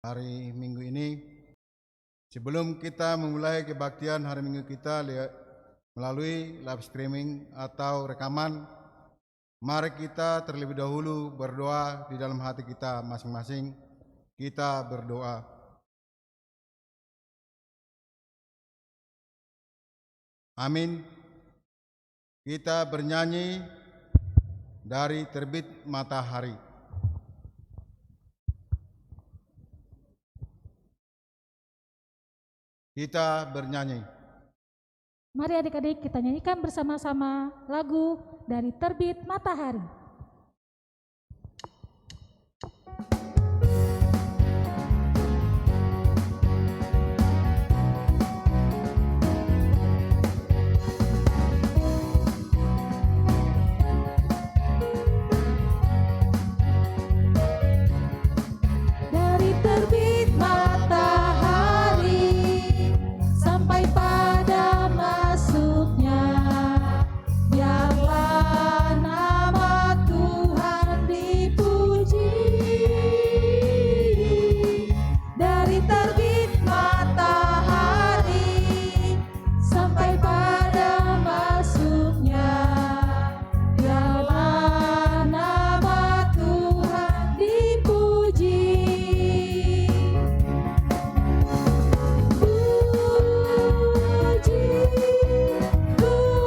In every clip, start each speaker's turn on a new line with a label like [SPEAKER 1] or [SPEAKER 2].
[SPEAKER 1] Hari Minggu ini, sebelum kita memulai kebaktian hari Minggu kita melalui live streaming atau rekaman, mari kita terlebih dahulu berdoa di dalam hati kita masing-masing. Kita berdoa. Amin. Kita bernyanyi dari terbit matahari. Kita bernyanyi.
[SPEAKER 2] Mari adik-adik kita nyanyikan bersama-sama lagu dari Terbit Matahari. Dari terbit matahari sampai pada masuknya, biarlah nama Tuhan dipuji. Dari terbit matahari sampai pada masuknya, biarlah nama Tuhan dipuji. Puji dari terbit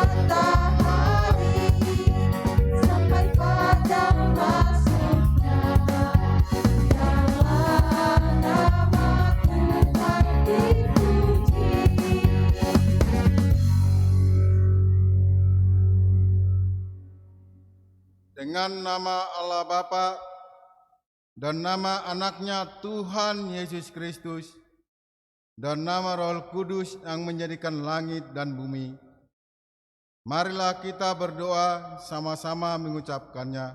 [SPEAKER 2] matahari sampai pada masuknya, biarlah nama Tuhan dipuji.
[SPEAKER 1] Dengan nama Allah Bapa dan nama anaknya Tuhan Yesus Kristus dan nama Roh Kudus yang menjadikan langit dan bumi, marilah kita berdoa sama-sama mengucapkannya.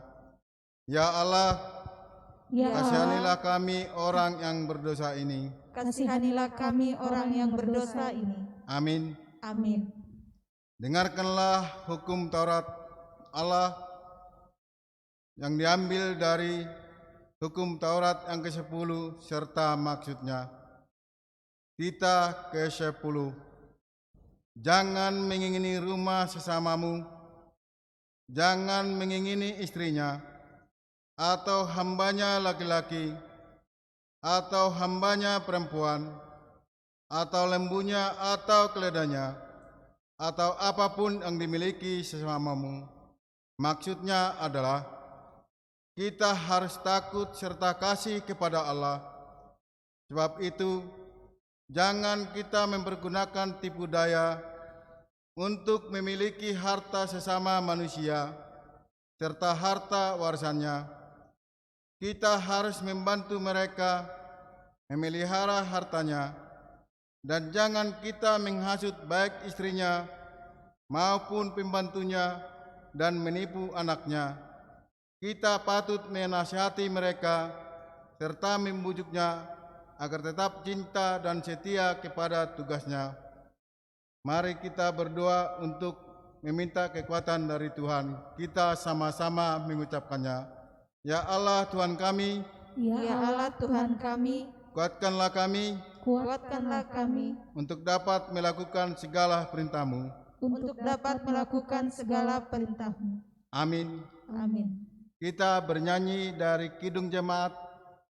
[SPEAKER 1] Ya Allah,
[SPEAKER 2] Ya Allah,
[SPEAKER 1] kasihanilah kami orang yang berdosa ini.
[SPEAKER 3] Kasihanilah kami orang yang berdosa ini.
[SPEAKER 1] Amin.
[SPEAKER 3] Amin.
[SPEAKER 1] Dengarkanlah hukum Taurat Allah yang diambil dari hukum Taurat yang ke-10 serta maksudnya. Titah ke-10. Jangan mengingini rumah sesamamu, jangan mengingini istrinya, atau hambanya laki-laki, atau hambanya perempuan, atau lembunya atau keledanya, atau apapun yang dimiliki sesamamu. Maksudnya adalah kita harus takut serta kasih kepada Allah. Sebab itu, jangan kita mempergunakan tipu daya untuk memiliki harta sesama manusia serta harta warisannya. Kita harus membantu mereka memelihara hartanya, dan jangan kita menghasut baik istrinya maupun pembantunya dan menipu anaknya. Kita patut menasihati mereka serta membujuknya agar tetap cinta dan setia kepada tugasnya. Mari kita berdoa untuk meminta kekuatan dari Tuhan. Kita sama-sama mengucapkannya. Ya Allah Tuhan kami,
[SPEAKER 3] Ya Allah Tuhan kami,
[SPEAKER 1] kuatkanlah kami
[SPEAKER 3] kuatkanlah kami
[SPEAKER 1] untuk dapat melakukan segala perintah-Mu.
[SPEAKER 3] untuk dapat melakukan segala perintah-Mu.
[SPEAKER 1] Amin.
[SPEAKER 3] Amin.
[SPEAKER 1] Kita bernyanyi dari Kidung Jemaat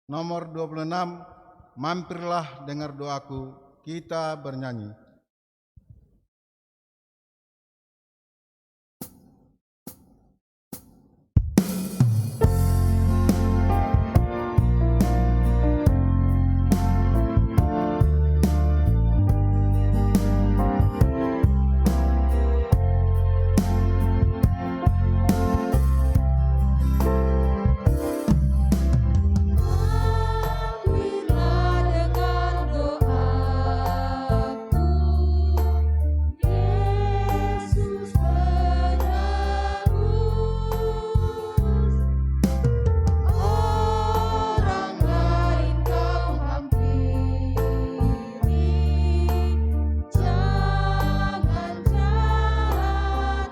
[SPEAKER 1] nomor 26, Mampirlah dengar doaku. Kita bernyanyi.
[SPEAKER 3] Mampirlah dengar doaku, Yesus penebus. Orang lain kau hampiri, jangan jahat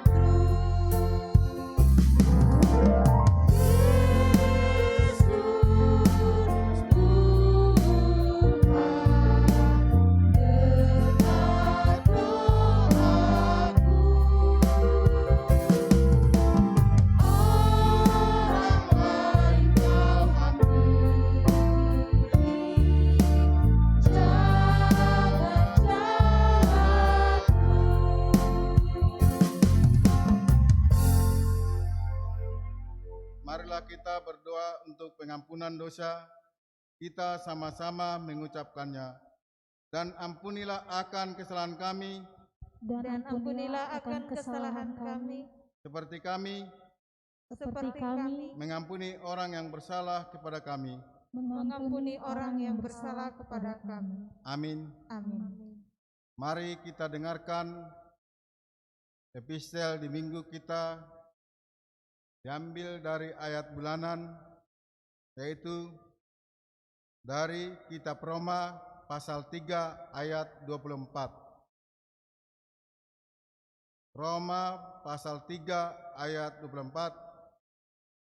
[SPEAKER 1] Marilah kita berdoa untuk pengampunan dosa. Kita sama-sama mengucapkannya. Dan ampunilah akan kesalahan kami,
[SPEAKER 3] dan ampunilah akan kesalahan kami,
[SPEAKER 1] seperti kami
[SPEAKER 3] seperti kami
[SPEAKER 1] mengampuni orang yang bersalah kepada kami.
[SPEAKER 3] mengampuni orang yang bersalah kepada kami.
[SPEAKER 1] Amin.
[SPEAKER 3] Amin.
[SPEAKER 1] Mari kita dengarkan epistel di minggu kita, diambil dari ayat bulanan, yaitu dari kitab Roma pasal 3 ayat 24. Roma pasal 3 ayat 24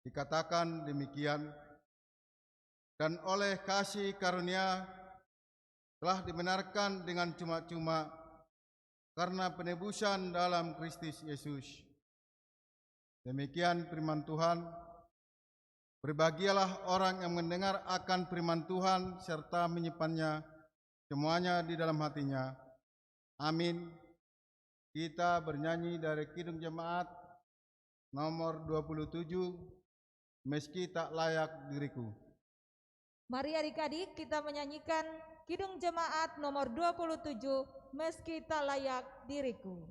[SPEAKER 1] dikatakan demikian, dan oleh kasih karunia telah dibenarkan dengan cuma-cuma karena penebusan dalam Kristus Yesus. Demikian firman Tuhan. Berbahagialah orang yang mendengar akan firman Tuhan serta menyimpannya semuanya di dalam hatinya. Amin. Kita bernyanyi dari Kidung Jemaat nomor 27, Meski Tak Layak Diriku.
[SPEAKER 3] Mari adik-adik kita menyanyikan Kidung Jemaat nomor 27, Meski Tak Layak Diriku.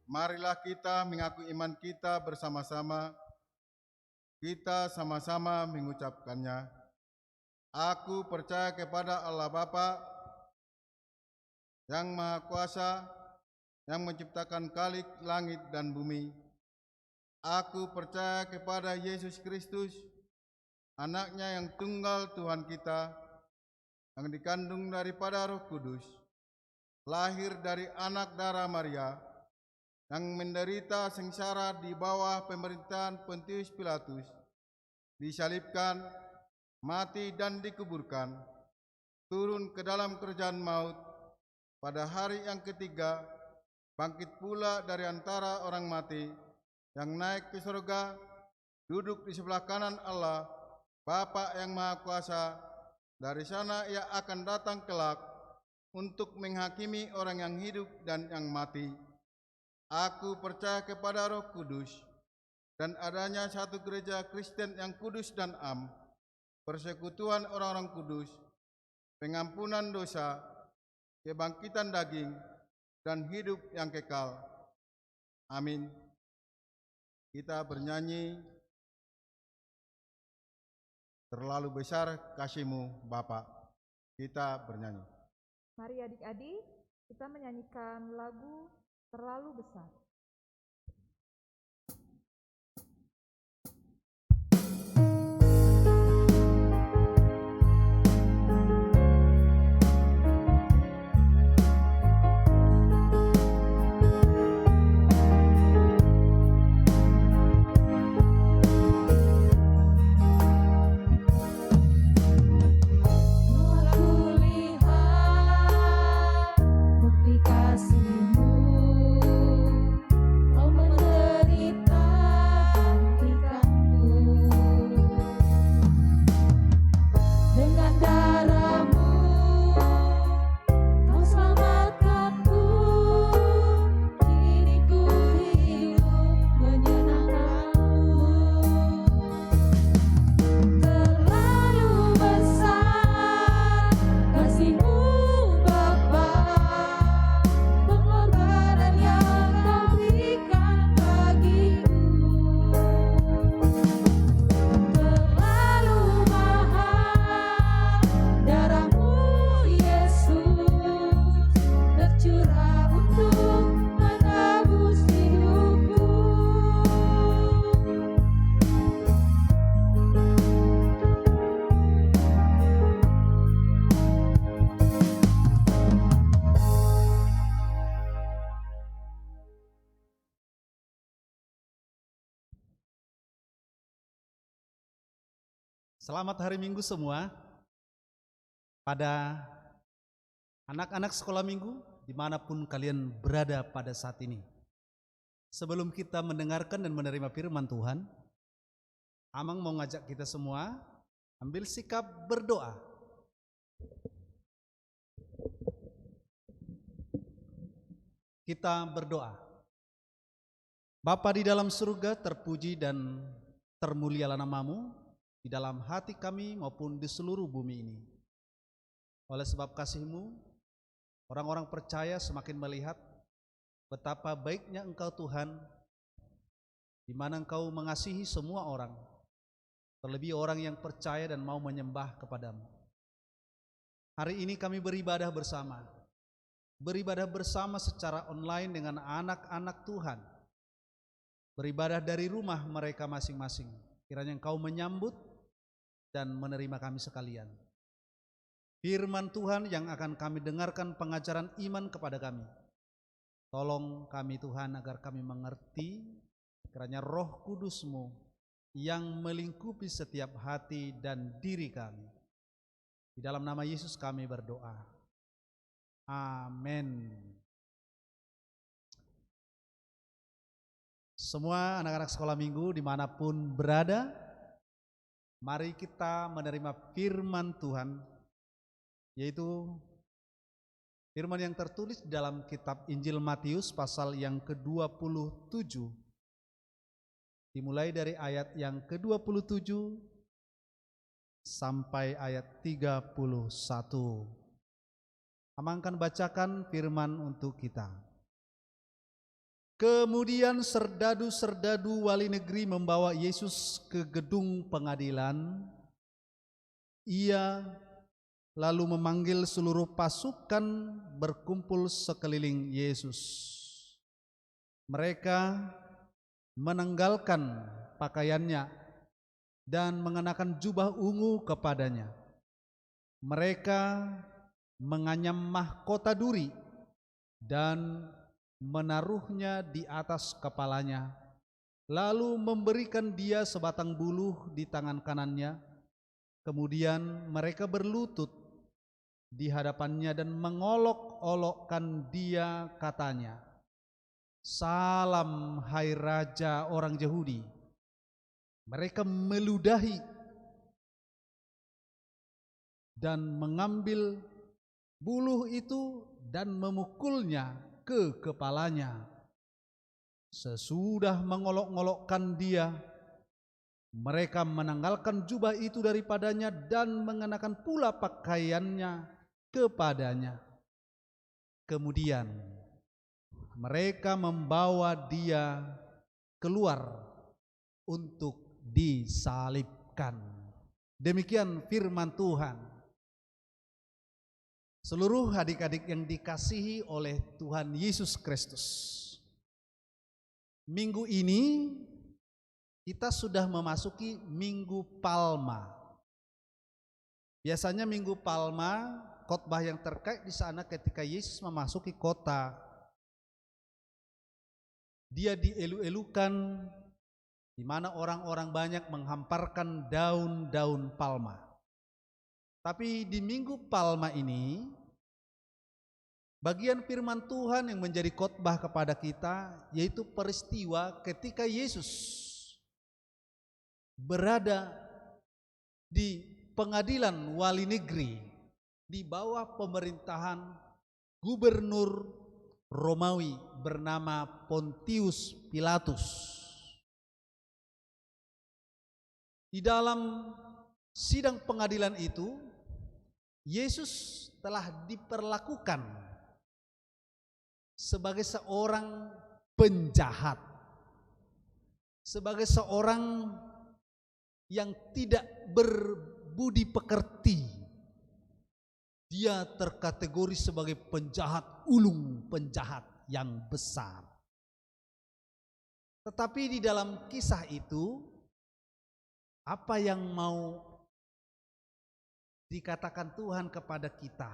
[SPEAKER 1] Marilah kita mengaku iman kita bersama-sama. Kita sama-sama mengucapkannya. Aku percaya kepada Allah Bapa yang Maha Kuasa, yang menciptakan langit dan bumi, Aku percaya kepada Yesus Kristus, Anaknya yang tunggal Tuhan kita, yang dikandung daripada Roh Kudus, lahir dari anak darah Maria, yang menderita sengsara di bawah pemerintahan Pontius Pilatus, disalibkan, mati dan dikuburkan, turun ke dalam kerajaan maut, pada hari yang ketiga bangkit pula dari antara orang mati, yang naik ke surga, duduk di sebelah kanan Allah, Bapa yang Maha Kuasa. Dari sana ia akan datang kelak untuk menghakimi orang yang hidup dan yang mati. Aku percaya kepada Roh Kudus dan adanya satu gereja Kristen yang kudus dan am, persekutuan orang-orang kudus, pengampunan dosa, kebangkitan daging, dan hidup yang kekal. Amin. Kita bernyanyi, terlalu besar kasih-Mu Bapa. Kita bernyanyi.
[SPEAKER 3] Mari adik-adik, kita menyanyikan lagu Terlalu Besar.
[SPEAKER 4] Selamat hari Minggu semua. Pada anak-anak sekolah minggu, dimanapun kalian berada pada saat ini. Sebelum kita mendengarkan dan menerima firman Tuhan, Amang mau ngajak kita semua ambil sikap berdoa. Kita berdoa. Bapa di dalam surga, terpuji dan termulialah nama-Mu di dalam hati kami maupun di seluruh bumi ini. Oleh sebab kasih-Mu, orang-orang percaya semakin melihat betapa baiknya Engkau Tuhan, di mana Engkau mengasihi semua orang, terlebih orang yang percaya dan mau menyembah kepadamu. Hari ini kami beribadah bersama secara online dengan anak-anak Tuhan, beribadah dari rumah mereka masing-masing. Kiranya Engkau menyambut dan menerima kami sekalian. Firman Tuhan yang akan kami dengarkan pengajaran iman kepada kami. Tolong kami Tuhan agar kami mengerti, kiranya Roh Kudus-Mu yang melingkupi setiap hati dan diri kami. Di dalam nama Yesus kami berdoa. Amin. Semua anak-anak sekolah minggu dimanapun berada, mari kita menerima firman Tuhan, yaitu firman yang tertulis dalam kitab Injil Matius pasal yang ke-27, dimulai dari ayat yang ke-27 sampai ayat 31. Amang akan bacakan firman untuk kita. Kemudian serdadu-serdadu wali negeri membawa Yesus ke gedung pengadilan. Ia lalu memanggil seluruh pasukan berkumpul sekeliling Yesus. Mereka menanggalkan pakaiannya dan mengenakan jubah ungu kepadanya. Mereka menganyam mahkota duri dan menaruhnya di atas kepalanya, lalu memberikan dia sebatang buluh di tangan kanannya. Kemudian mereka berlutut di hadapannya dan mengolok-olokkan dia, katanya, "Salam, hai Raja orang Yahudi." Mereka meludahi dan mengambil buluh itu dan memukulnya ke kepalanya. Sesudah mengolok-olokkan dia, mereka menanggalkan jubah itu daripadanya dan mengenakan pula pakaiannya kepadanya. Kemudian mereka membawa dia keluar untuk disalibkan. Demikian firman Tuhan. Seluruh adik-adik yang dikasihi oleh Tuhan Yesus Kristus, minggu ini kita sudah memasuki Minggu Palma. Biasanya Minggu Palma, khotbah yang terkait di sana ketika Yesus memasuki kota, dia dielu-elukan, di mana orang-orang banyak menghamparkan daun-daun palma. Tapi di Minggu Palma ini, bagian firman Tuhan yang menjadi khotbah kepada kita yaitu peristiwa ketika Yesus berada di pengadilan wali negeri di bawah pemerintahan gubernur Romawi bernama Pontius Pilatus. Di dalam sidang pengadilan itu, Yesus telah diperlakukan sebagai seorang penjahat, sebagai seorang yang tidak berbudi pekerti. Dia terkategori sebagai penjahat ulung, penjahat yang besar. Tetapi di dalam kisah itu, apa yang mau dikatakan Tuhan kepada kita?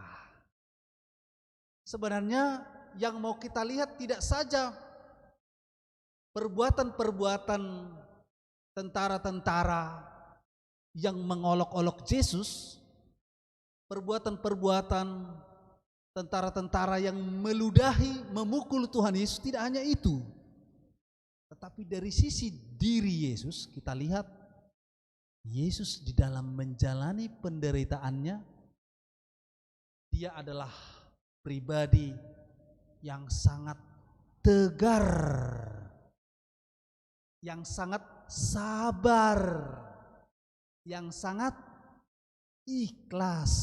[SPEAKER 4] Sebenarnya yang mau kita lihat tidak saja perbuatan-perbuatan tentara-tentara yang mengolok-olok Yesus, perbuatan-perbuatan tentara-tentara yang meludahi, memukul Tuhan Yesus, tidak hanya itu. Tetapi dari sisi diri Yesus, kita lihat Yesus di dalam menjalani penderitaannya, dia adalah pribadi yang sangat tegar, yang sangat sabar, yang sangat ikhlas.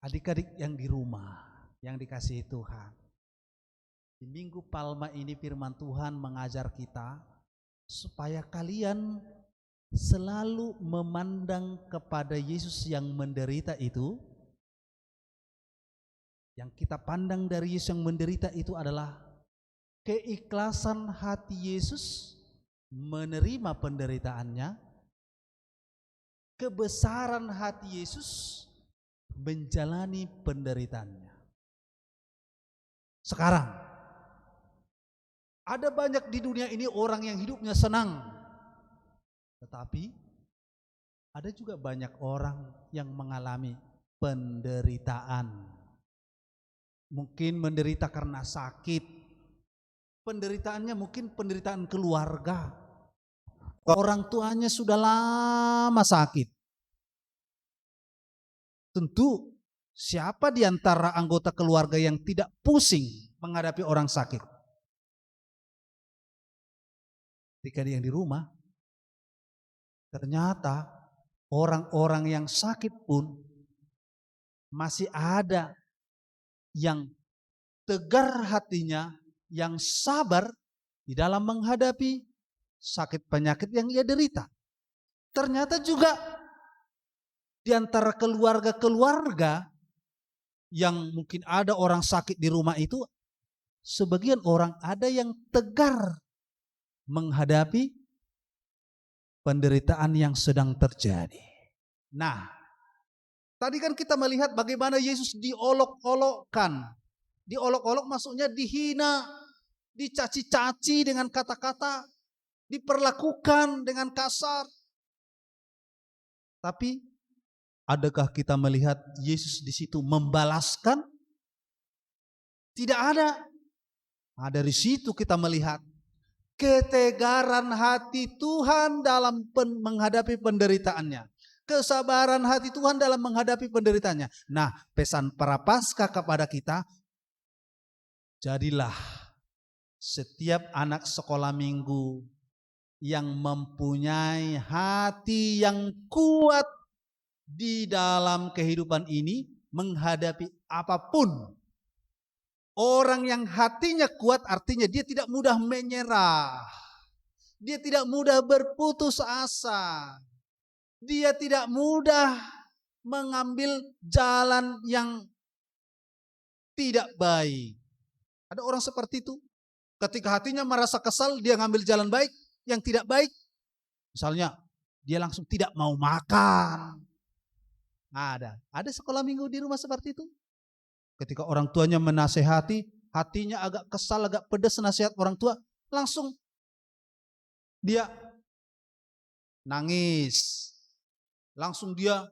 [SPEAKER 4] Adik-adik yang di rumah, yang dikasihi Tuhan, di Minggu Palma ini firman Tuhan mengajar kita supaya kalian selalu memandang kepada Yesus yang menderita itu. Yang kita pandang dari Yesus yang menderita itu adalah keikhlasan hati Yesus menerima penderitaannya, kebesaran hati Yesus menjalani penderitaannya. Sekarang ada banyak di dunia ini orang yang hidupnya senang, tetapi ada juga banyak orang yang mengalami penderitaan. Mungkin menderita karena sakit, penderitaannya mungkin penderitaan keluarga. Orang tuanya sudah lama sakit. Tentu siapa di antara anggota keluarga yang tidak pusing menghadapi orang sakit? Ketika dia yang di rumah, ternyata orang-orang yang sakit pun masih ada yang tegar hatinya, yang sabar di dalam menghadapi sakit penyakit yang ia derita. Ternyata juga di antara keluarga-keluarga yang mungkin ada orang sakit di rumah itu, sebagian orang ada yang tegar menghadapi penderitaan yang sedang terjadi. Nah, tadi kan kita melihat bagaimana Yesus diolok-olokkan. Diolok-olok maksudnya dihina, dicaci-caci dengan kata-kata, diperlakukan dengan kasar. Tapi adakah kita melihat Yesus di situ membalaskan? Tidak ada. Nah, dari situ kita melihat ketegaran hati Tuhan dalam menghadapi penderitaannya. Kesabaran hati Tuhan dalam menghadapi penderitaannya. Nah, pesan Prapaskah kepada kita, jadilah setiap anak sekolah minggu yang mempunyai hati yang kuat di dalam kehidupan ini menghadapi apapun. Orang yang hatinya kuat artinya dia tidak mudah menyerah. Dia tidak mudah berputus asa. Dia tidak mudah mengambil jalan yang tidak baik. Ada orang seperti itu. Ketika hatinya merasa kesal, dia ngambil jalan baik yang tidak baik. Misalnya, dia langsung tidak mau makan. Ada sekolah minggu di rumah seperti itu. Ketika orang tuanya menasehati, hatinya agak kesal, agak pedas nasihat orang tua, langsung dia nangis. Langsung dia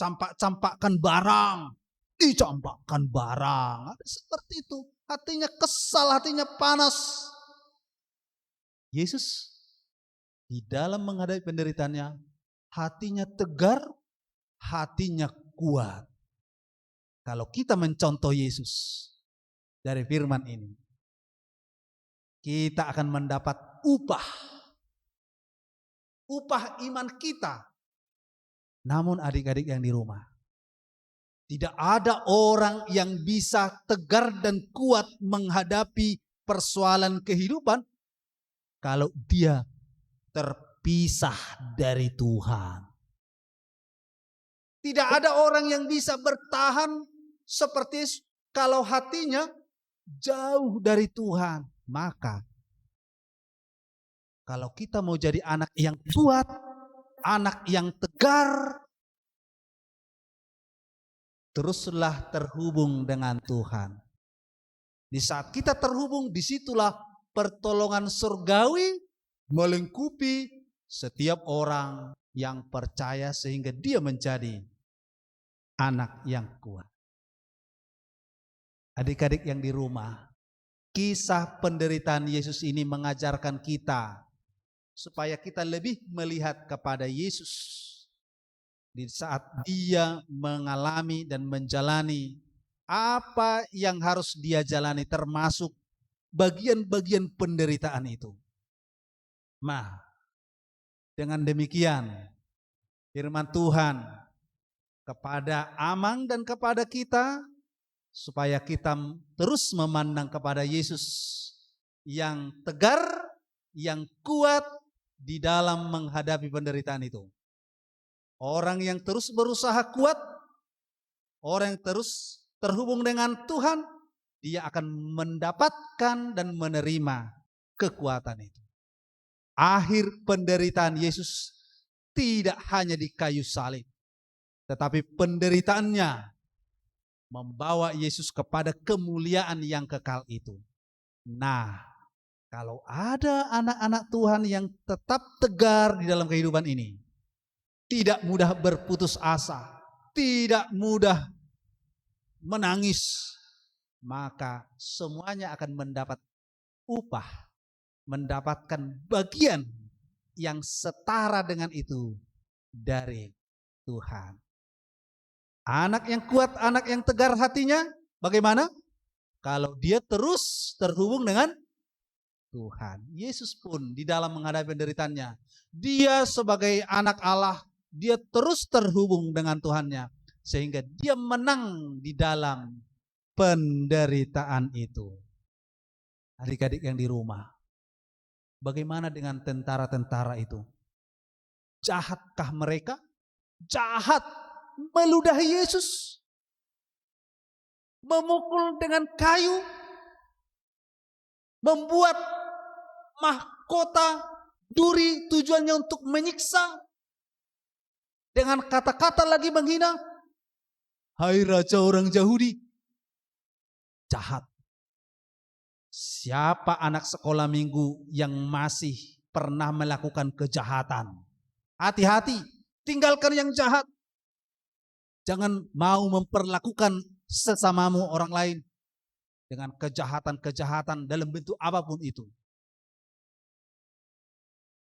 [SPEAKER 4] campak-campakkan barang, dicampakkan barang. Ada seperti itu. Hatinya kesal, hatinya panas. Yesus di dalam menghadapi penderitaannya, hatinya tegar, hatinya kuat. Kalau kita mencontoh Yesus dari firman ini, kita akan mendapat upah iman kita. Namun adik-adik yang di rumah, tidak ada orang yang bisa tegar dan kuat menghadapi persoalan kehidupan kalau dia terpisah dari Tuhan. Tidak ada orang yang bisa bertahan seperti kalau hatinya jauh dari Tuhan. Maka kalau kita mau jadi anak yang kuat, anak yang tegar, teruslah terhubung dengan Tuhan. Di saat kita terhubung, disitulah pertolongan surgawi melingkupi setiap orang yang percaya sehingga dia menjadi anak yang kuat. Adik-adik yang di rumah, kisah penderitaan Yesus ini mengajarkan kita supaya kita lebih melihat kepada Yesus di saat dia mengalami dan menjalani apa yang harus dia jalani, termasuk bagian-bagian penderitaan itu. Nah, dengan demikian firman Tuhan kepada Amang dan kepada kita, supaya kita terus memandang kepada Yesus yang tegar, yang kuat di dalam menghadapi penderitaan itu. Orang yang terus berusaha kuat, orang yang terus terhubung dengan Tuhan, dia akan mendapatkan dan menerima kekuatan itu. Akhir penderitaan Yesus tidak hanya di kayu salib, tetapi penderitaannya membawa Yesus kepada kemuliaan yang kekal itu. Nah, kalau ada anak-anak Tuhan yang tetap tegar di dalam kehidupan ini, tidak mudah berputus asa, tidak mudah menangis, maka semuanya akan mendapat upah, mendapatkan bagian yang setara dengan itu dari Tuhan. Anak yang kuat, anak yang tegar hatinya, bagaimana? Kalau dia terus terhubung dengan Tuhan. Yesus pun di dalam menghadapi penderitaannya, dia sebagai anak Allah, dia terus terhubung dengan Tuhannya, sehingga dia menang di dalam penderitaan itu. Adik-adik yang di rumah, bagaimana dengan tentara-tentara itu? Jahatkah mereka? Jahat, meludahi Yesus, memukul dengan kayu, membuat mahkota mahkota duri tujuannya untuk menyiksa. Dengan kata-kata lagi menghina. Hai raja orang Yahudi. Jahat. Siapa anak sekolah minggu yang masih pernah melakukan kejahatan? Hati-hati, tinggalkan yang jahat. Jangan mau memperlakukan sesamamu orang lain dengan kejahatan-kejahatan dalam bentuk apapun itu.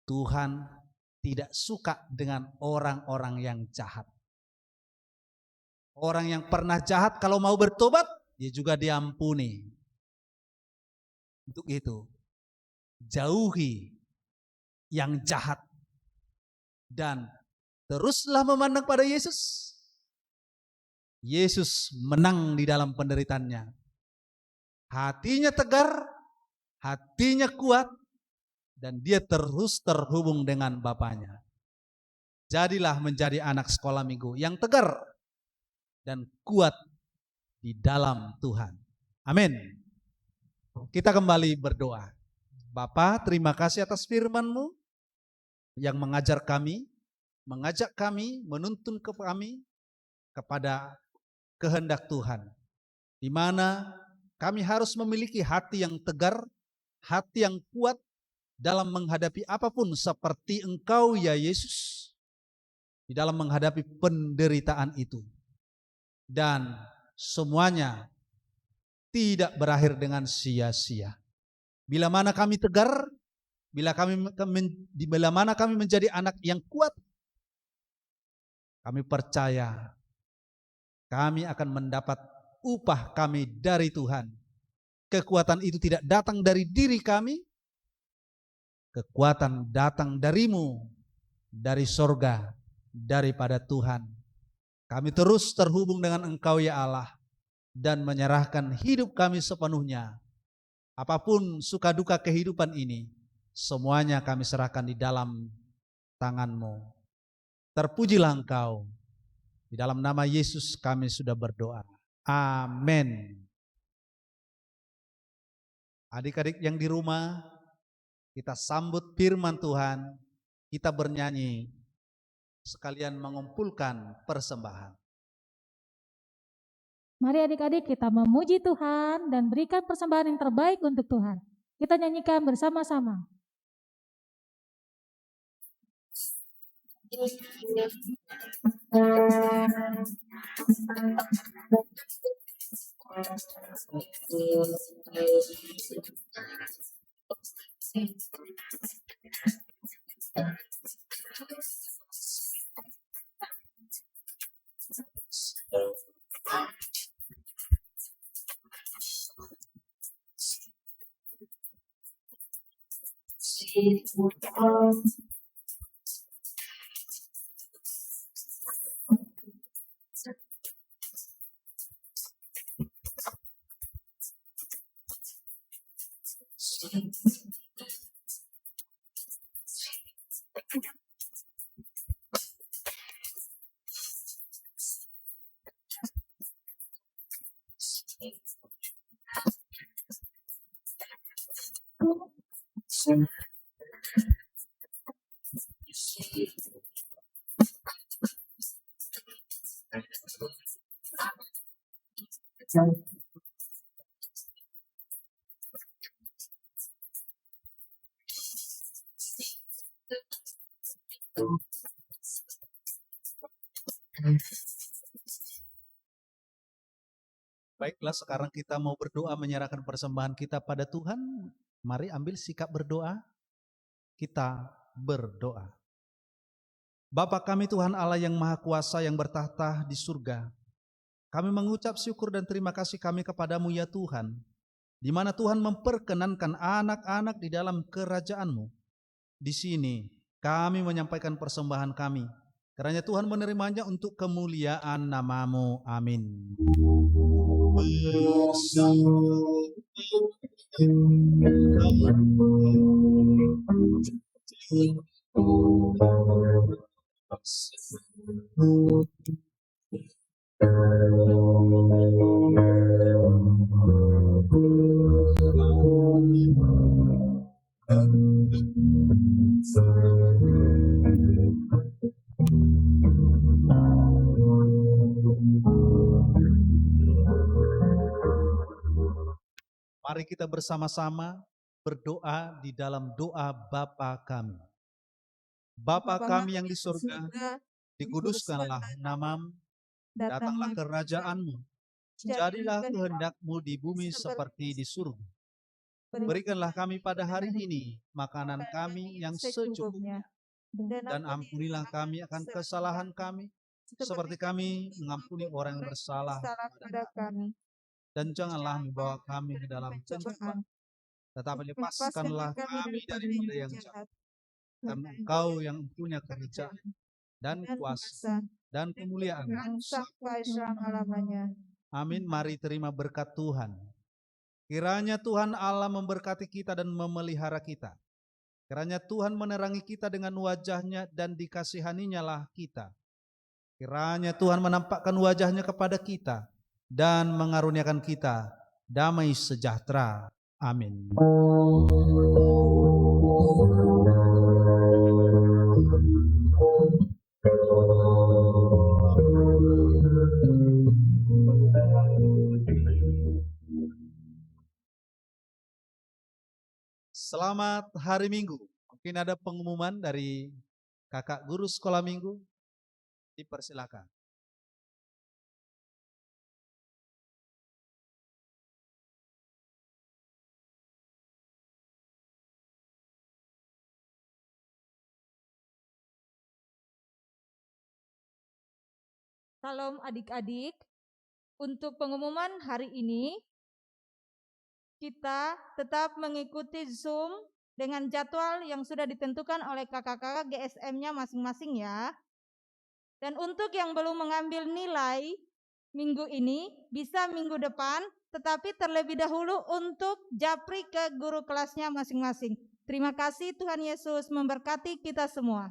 [SPEAKER 4] Tuhan tidak suka dengan orang-orang yang jahat. Orang yang pernah jahat kalau mau bertobat, dia juga diampuni. Untuk itu, jauhi yang jahat dan teruslah memandang pada Yesus. Yesus menang di dalam penderitaannya. Hatinya tegar, hatinya kuat, dan dia terus terhubung dengan Bapaknya. Jadilah menjadi anak sekolah minggu yang tegar dan kuat di dalam Tuhan. Amin. Kita kembali berdoa. Bapa, terima kasih atas firman-Mu yang mengajar kami, mengajak kami, menuntun kami kepada kehendak Tuhan. Di mana kami harus memiliki hati yang tegar, hati yang kuat dalam menghadapi apapun seperti Engkau ya Yesus. Di dalam menghadapi penderitaan itu. Dan semuanya tidak berakhir dengan sia-sia. Bila mana kami tegar, bila mana kami menjadi anak yang kuat, kami percaya kami akan mendapat upah kami dari Tuhan. Kekuatan itu tidak datang dari diri kami, kekuatan datang darimu, dari sorga, daripada Tuhan. Kami terus terhubung dengan Engkau ya Allah dan menyerahkan hidup kami sepenuhnya. Apapun suka duka kehidupan ini, semuanya kami serahkan di dalam tangan-Mu. Terpujilah Engkau. Di dalam nama Yesus kami sudah berdoa. Amin. Adik-adik yang di rumah, kita sambut firman Tuhan, kita bernyanyi, sekalian mengumpulkan persembahan.
[SPEAKER 2] Mari adik-adik kita memuji Tuhan dan berikan persembahan yang terbaik untuk Tuhan. Kita nyanyikan bersama-sama.
[SPEAKER 4] Baiklah, sekarang kita mau berdoa menyerahkan persembahan kita pada Tuhan. Mari ambil sikap berdoa. Kita berdoa. Bapa kami Tuhan Allah yang Maha Kuasa yang bertahta di surga. Kami mengucap syukur dan terima kasih kami kepadamu ya Tuhan. Di mana Tuhan memperkenankan anak-anak di dalam kerajaan-Mu. Di sini kami menyampaikan persembahan kami. Kiranya Tuhan menerimanya untuk kemuliaan nama-Mu. Amin. Mari kita bersama-sama berdoa di dalam doa Bapa kami. Bapa kami yang di surga, dikuduskanlah namamu, datanglah kerajaanmu, jadilah kehendak-mu di bumi seperti di surga. Berikanlah kami pada hari ini makanan kami yang secukupnya, dan ampunilah kami akan kesalahan kami, seperti kami mengampuni orang yang bersalah kepada kami. Dan janganlah membawa kami ke dalam pencobaan, tetapi lepaskanlah kami daripada yang jahat. Karena Engkau yang punya kerajaan dan kuasa dan kemuliaan
[SPEAKER 3] sampai selama-lamanya.
[SPEAKER 4] Amin. Mari terima berkat Tuhan. Kiranya Tuhan Allah memberkati kita dan memelihara kita. Kiranya Tuhan menerangi kita dengan wajahnya dan dikasihaninya lah kita. Kiranya Tuhan menampakkan wajahnya kepada kita dan mengaruniakan kita damai sejahtera. Amin. Selamat hari Minggu. Mungkin ada pengumuman dari kakak guru sekolah minggu. Dipersilakan.
[SPEAKER 3] Salam adik-adik. Untuk pengumuman hari ini, kita tetap mengikuti Zoom dengan jadwal yang sudah ditentukan oleh kakak-kakak GSM-nya masing-masing ya. Dan untuk yang belum mengambil nilai minggu ini, bisa minggu depan, tetapi terlebih dahulu untuk japri ke guru kelasnya masing-masing. Terima kasih, Tuhan Yesus memberkati kita semua.